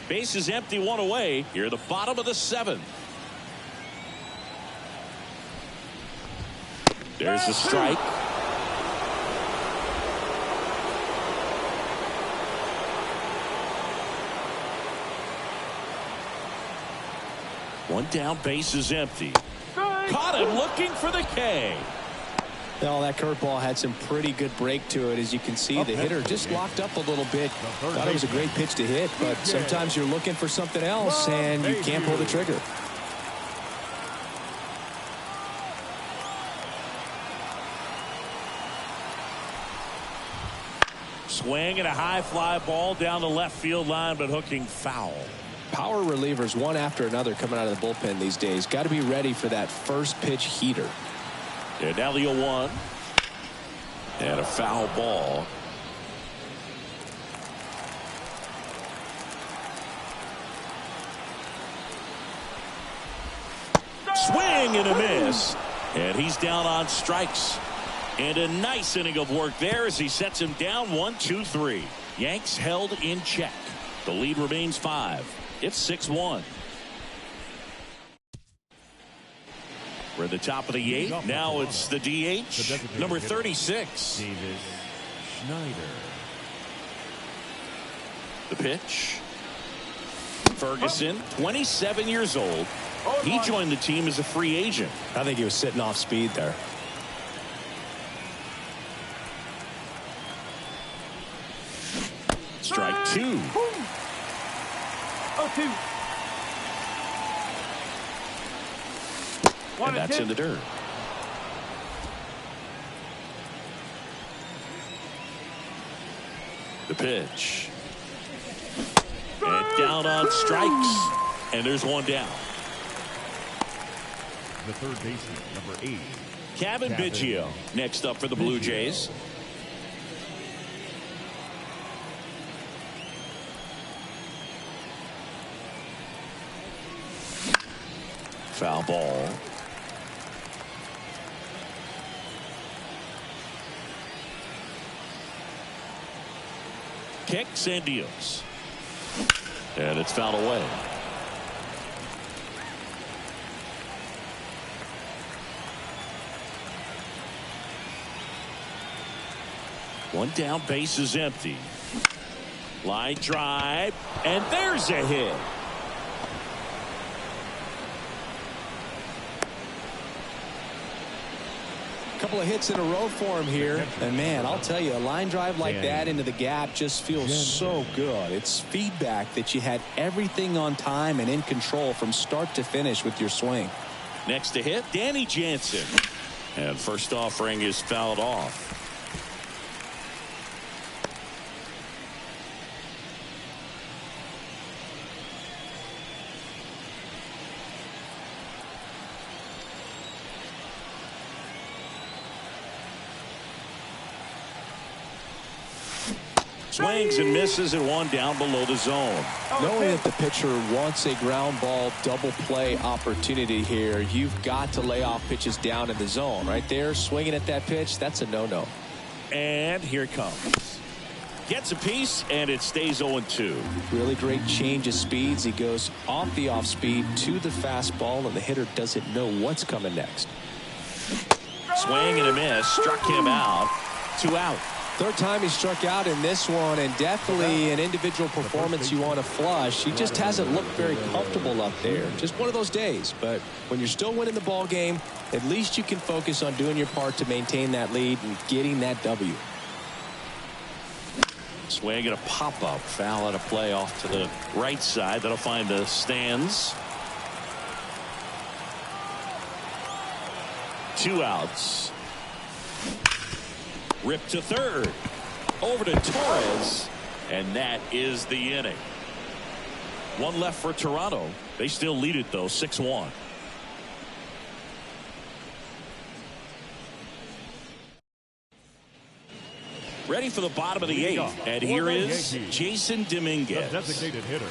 Base is empty, 1 away. Here at the bottom of the 7th. There's the strike. One down, base is empty. Caught him looking for the K. Well, that curveball had some pretty good break to it. As you can see, the hitter just locked up a little bit. Thought it was a great pitch to hit, but sometimes you're looking for something else and you can't pull the trigger. Swing and a high fly ball down the left field line, but hooking foul. Power relievers one after another coming out of the bullpen these days. Got to be ready for that first pitch heater. And now the 0-1. And a foul ball. Swing and a miss. And he's down on strikes. And a nice inning of work there as he sets him down 1-2-3. Yanks held in check. The lead remains 5. It's 6-1. We're at the top of the 8th. Now it's the DH, number 36. Davis Schneider. The pitch. Ferguson, 27 years old. He joined the team as a free agent. I think he was sitting off speed there. Strike 2. 0-2. And that's in the dirt. The pitch. And down on strikes. And there's one down. The third baseman, number 8. Kevin Biggio next up for the Blue Jays. Foul ball. Kicks and deals. And it's fouled away. One down, base is empty. Line drive, and there's a hit. Couple of hits in a row for him here, and man, I'll tell you, a line drive like that into the gap just feels so good. It's feedback that you had everything on time and in control from start to finish with your swing. Next to hit, Danny Jansen, and first offering is fouled off. Swings and misses and one down below the zone. Knowing that the pitcher wants a ground ball double play opportunity here, you've got to lay off pitches down in the zone. Right there, swinging at that pitch, that's a no-no. And here it comes. Gets a piece, and it stays 0-2. Really great change of speeds. He goes off the off-speed to the fastball, and the hitter doesn't know what's coming next. Swing and a miss. Struck him out. 2 out. Third time he struck out in this one, and definitely an individual performance you want to flush. He just hasn't looked very comfortable up there. Just one of those days. But when you're still winning the ball game, at least you can focus on doing your part to maintain that lead and getting that W. Swing and a pop-up. Foul out of play off to the right side. That'll find the stands. 2 outs. Ripped to third. Over to Torres. And that is the inning. One left for Toronto. They still lead it, though, 6-1. Ready for the bottom of the 8th. And here is Jason Dominguez. The designated hitter,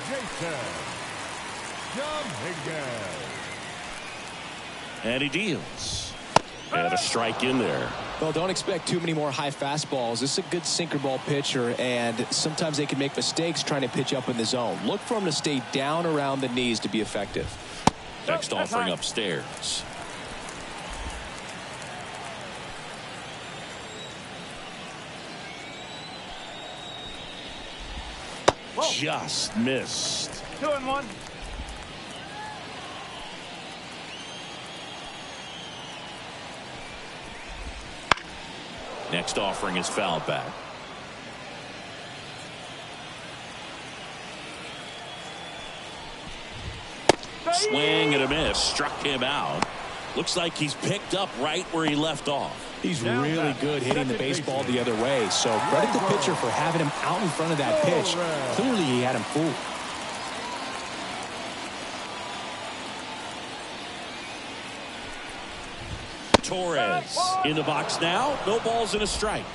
Jason Dominguez. And he deals. And a strike in there. Well, don't expect too many more high fastballs. This is a good sinker ball pitcher, and sometimes they can make mistakes trying to pitch up in the zone. Look for him to stay down around the knees to be effective. Next offering upstairs. Just missed. 2-1. Next offering is fouled back. Swing and a miss. Struck him out. Looks like he's picked up right where he left off. He's really good hitting the baseball the other way. So credit the pitcher for having him out in front of that pitch. Clearly he had him fooled. Torres in the box now. No balls and a strike.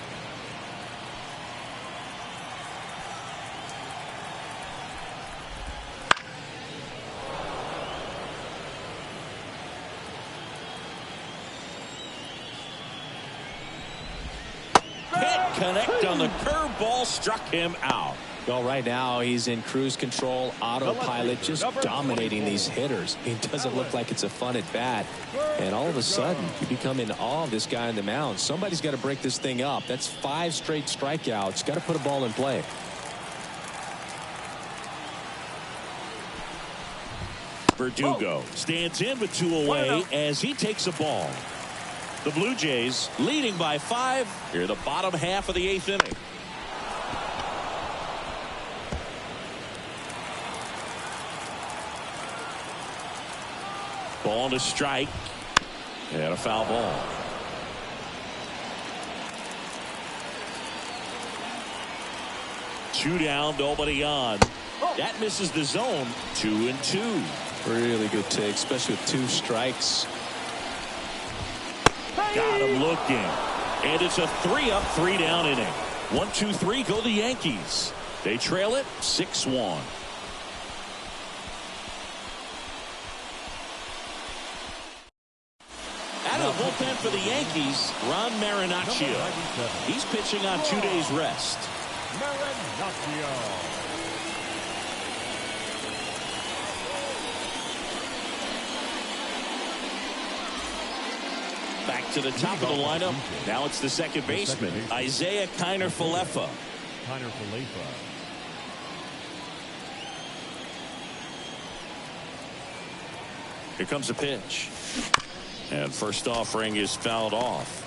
connect on the curveball, struck him out. Well, right now he's in cruise control, autopilot, just dominating these hitters. It doesn't look like it's a fun at bat. And all of a sudden, you become in awe of this guy on the mound. Somebody's got to break this thing up. That's 5 straight strikeouts. Got to put a ball in play. Verdugo stands in with 2 away as he takes a ball. The Blue Jays leading by 5 here in the bottom half of the 8th inning. Ball to strike and a foul ball. Two down, nobody on. That misses the zone. 2-2. Really good take, especially with 2 strikes. Got him looking. And it's a 3-up, 3-down inning. 1-2-3 go the Yankees. They trail it 6-1. Out of the bullpen for the Yankees, Ron Marinaccio. He's pitching on 2 days rest. Marinaccio. Back to the top of the lineup. Now it's the second baseman, Isaiah Kiner-Falefa. Kiner-Falefa. Here comes a pitch. And first offering is fouled off.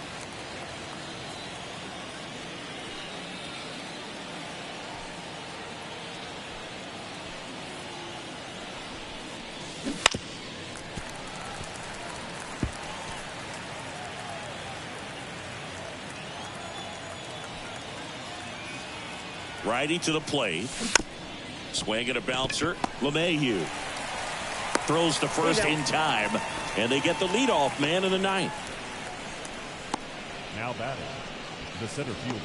Righty to the plate. Swing and a bouncer. LeMahieu throws to first in time, and they get the leadoff man in the 9th. Now batting, the center fielder,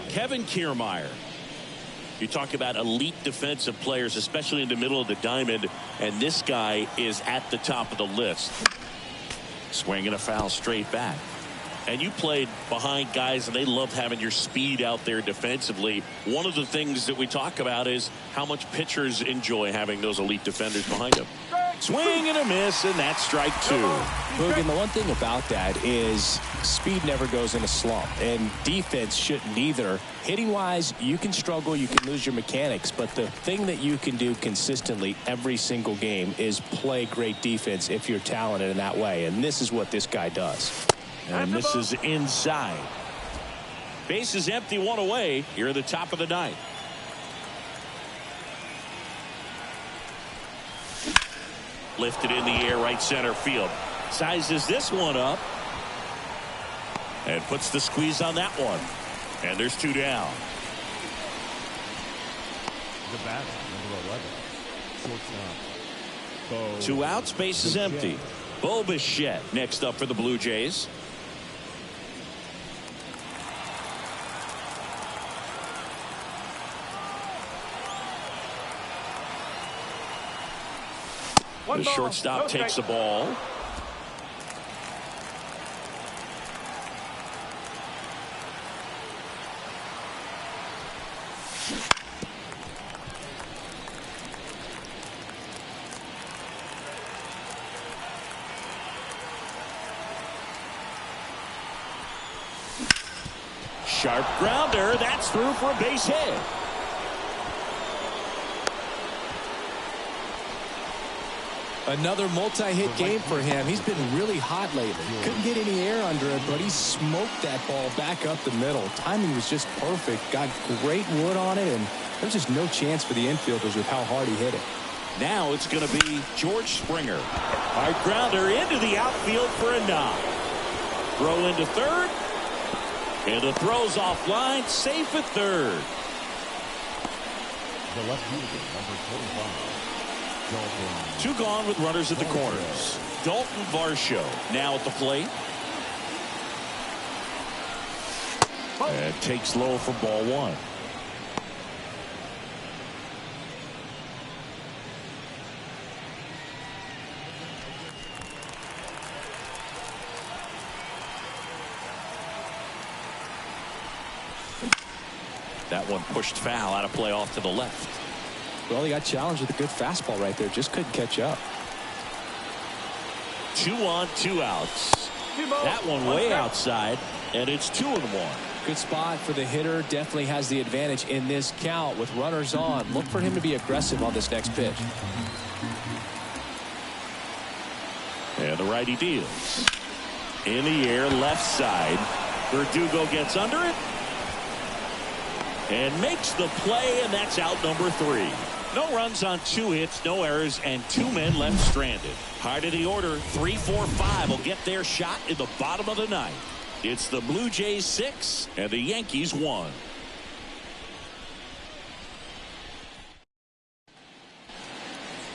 Kevin Kiermaier. You talk about elite defensive players, especially in the middle of the diamond, and this guy is at the top of the list. Swing and a foul straight back. And you played behind guys, and they love having your speed out there defensively. One of the things that we talk about is how much pitchers enjoy having those elite defenders behind them. Swing and a miss, and that's strike 2. Boog, and the one thing about that is speed never goes in a slump, and defense shouldn't either. Hitting-wise, you can struggle, you can lose your mechanics, but the thing that you can do consistently every single game is play great defense if you're talented in that way, and this is what this guy does. And misses inside. Base is empty, 1 away here at the top of the 9th. Lifted in the air, right center field. Sizes this one up and puts the squeeze on that one. And there's 2 down. the batter, number 11, shortstop. 2 outs, base is empty. Bo Bichette next up for the Blue Jays. The shortstop takes the ball. Sharp grounder. That's through for a base hit. Another multi-hit game for him. He's been really hot lately. Couldn't get any air under it, but he smoked that ball back up the middle. Timing was just perfect. Got great wood on it, and there's just no chance for the infielders with how hard he hit it. Now it's going to be George Springer. Hard grounder into the outfield for a knock. Throw into third. And the throw's offline. Safe at third. The left fielder, number 25. Dalton. 2 gone with runners at the corners. Dalton Varsho now at the plate. And takes low for ball 1. That one pushed foul out of play off to the left. Well, he got challenged with a good fastball right there. Just couldn't catch up. 2 on, 2 outs. That one way outside, and it's 2-1. Good spot for the hitter. Definitely has the advantage in this count with runners on. Look for him to be aggressive on this next pitch. And the righty deals. In the air, left side. Verdugo gets under it. And makes the play, and that's out number 3. No runs on 2 hits, no errors, and 2 men left stranded. High to the order, 3, 4, 5 will get their shot in the bottom of the 9th. It's the Blue Jays 6 and the Yankees 1.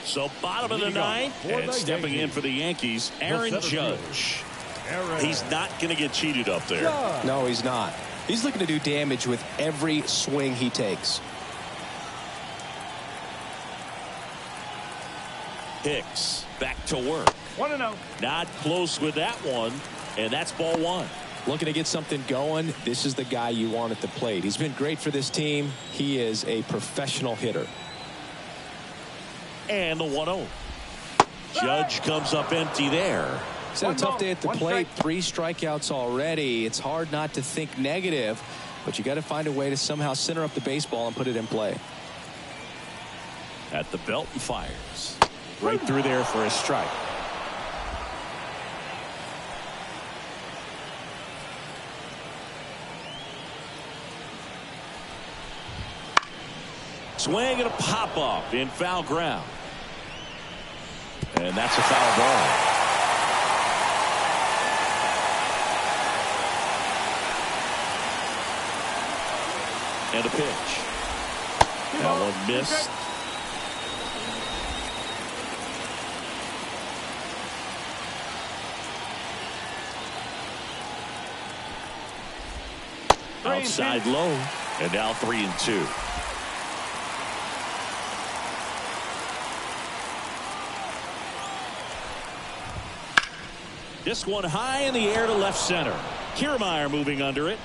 So bottom of the 9th, and stepping in for the Yankees, Aaron Judge. He's not going to get cheated up there. No, he's not. He's looking to do damage with every swing he takes. Hicks back to work. 1-0. Not close with that one, and that's ball 1. Looking to get something going. This is the guy you want at the plate. He's been great for this team. He is a professional hitter. And the 1-0. Judge comes up empty there. He's had a tough day at the plate. 3 strikeouts already. It's hard not to think negative, but you got to find a way to somehow center up the baseball and put it in play. At the belt and fires. Right through there for a strike. Swing and a pop up in foul ground. And that's a foul ball. And a pitch. That one missed. Outside low. And now 3-2. This one high in the air to left center. Kiermaier moving under it.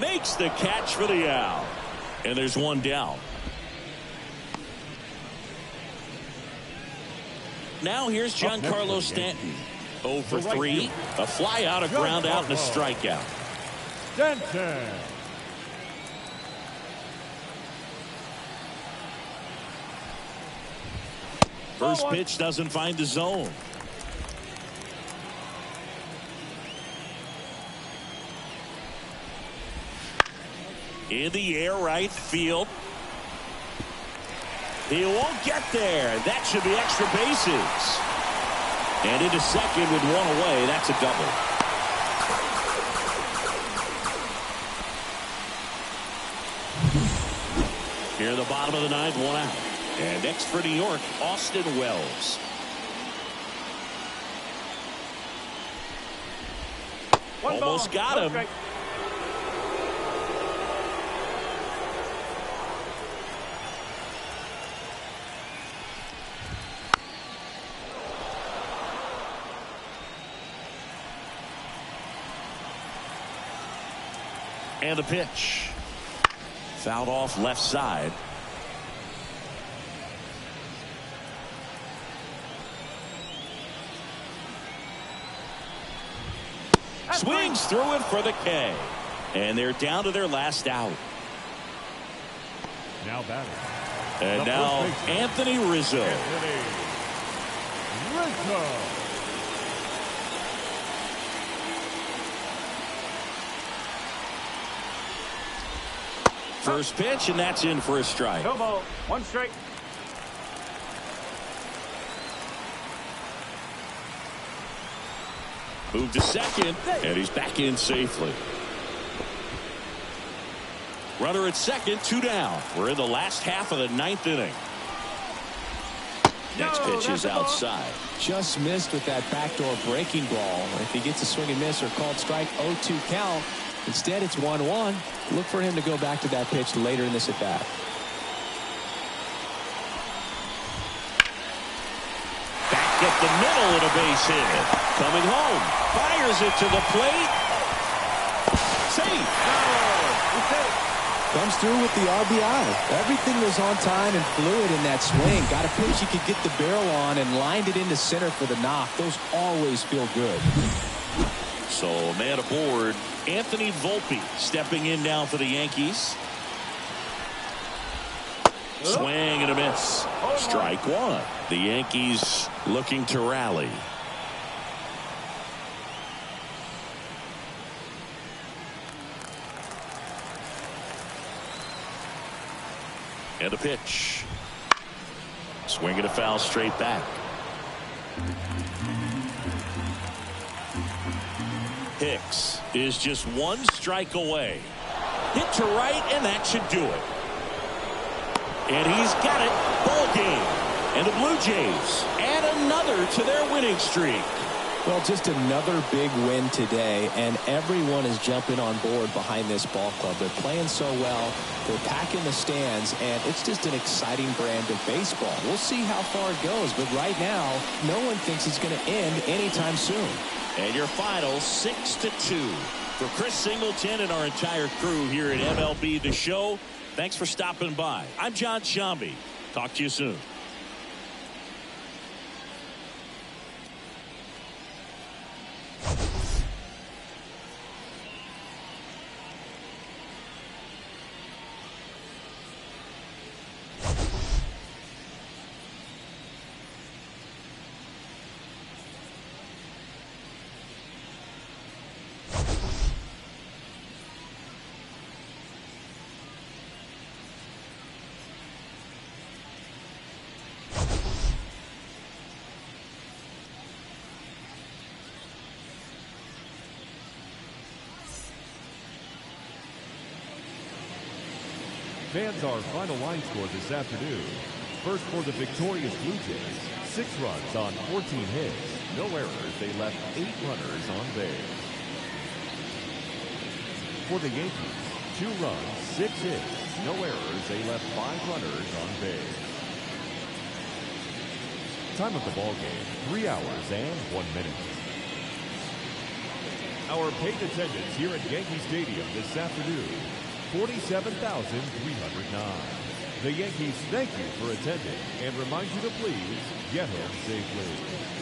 Makes the catch for the out. And there's one down. Now here's Giancarlo Stanton. 0 for 3. A fly out, a ground out, and a strikeout. Stanton. First pitch doesn't find the zone. In the air, right field. He won't get there. That should be extra bases. And into second with 1 away. That's a double. Here in the bottom of the 9th, 1 out. And next for New York, Austin Wells. Almost got him. And a pitch. Fouled off left side. Swings through it for the K. And they're down to their last out. Now batting. And now Anthony Rizzo. First pitch, and that's in for a strike. No ball. 1 strike. Move to second, and he's back in safely. Runner at second, 2 down. We're in the last half of the 9th inning. Next pitch is outside. Just missed with that backdoor breaking ball. If he gets a swing and miss or called strike, 0-2 count. Instead, it's 1-1. Look for him to go back to that pitch later in this at bat. Back at the middle and a base hit. Coming home. Fires it to the plate. Safe. No, Comes through with the RBI. Everything was on time and fluid in that swing. Got a pitch he could get the barrel on and lined it into center for the knock. Those always feel good. So man aboard, Anthony Volpe stepping in now for the Yankees. Swing and a miss. Strike one. The Yankees looking to rally. And a pitch. Swing and a foul straight back. Hicks is just one strike away. Hit to right, and that should do it. And he's got it. Ball game. And the Blue Jays add another to their winning streak. Well, just another big win today, and everyone is jumping on board behind this ball club. They're playing so well. They're packing the stands, and it's just an exciting brand of baseball. We'll see how far it goes, but right now, no one thinks it's going to end anytime soon. And your final 6-2. For Chris Singleton and our entire crew here at MLB The Show, thanks for stopping by. I'm John Shambi. Talk to you soon. Fans, our final line score this afternoon. First for the victorious Blue Jays, 6 runs on 14 hits. No errors. They left 8 runners on base. For the Yankees, 2 runs, 6 hits. No errors. They left 5 runners on base. Time of the ball game, 3 hours and 1 minute. Our paid attendance here at Yankee Stadium this afternoon, 47,309. The Yankees thank you for attending and remind you to please get home safely.